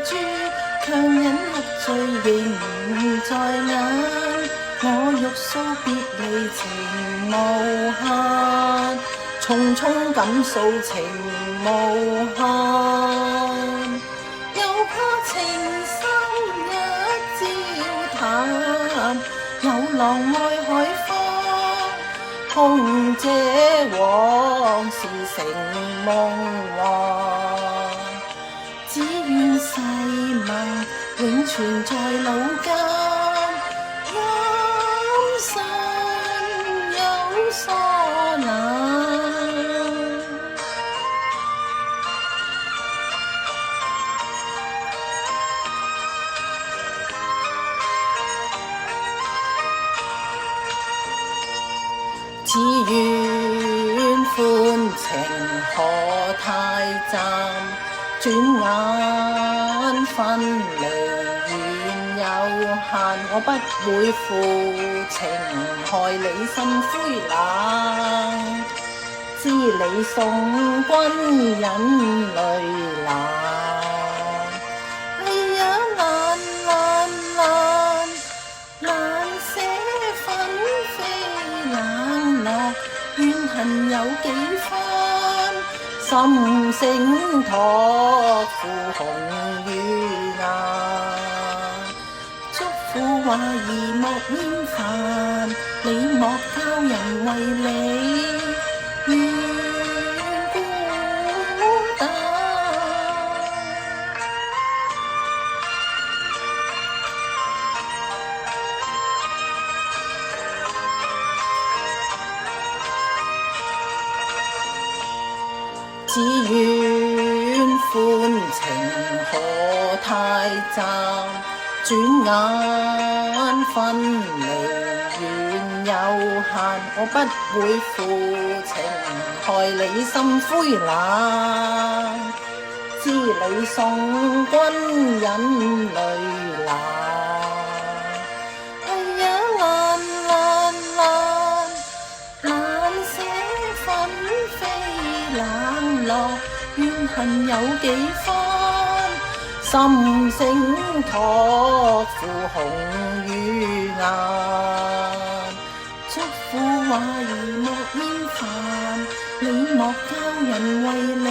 豬，強忍喝醉仍在眼。我欲訴別離情無限，匆匆感訴情無限。又怕情深一朝淡，有浪愛海荒，空這往事成夢幻。只願誓盟永存在腦間。心有所難，只願歡情可太暫，轉眼分離有限，我不會負情害你心灰冷，知你送君忍淚難。哎呀難難難，難捨紛飛冷落，怨恨有幾番，心聲託付紅與顏。苦話兒莫厭煩，你莫教人為你願孤單。只願歡情可太暫，轉眼分離緣有限，我不會負情害你心灰冷，知你送君忍淚難。哎呀難難難，難捨紛飛冷落，怨恨有幾番，心聲託付紅與顏。囑咐話兒莫厭煩，你莫教人為你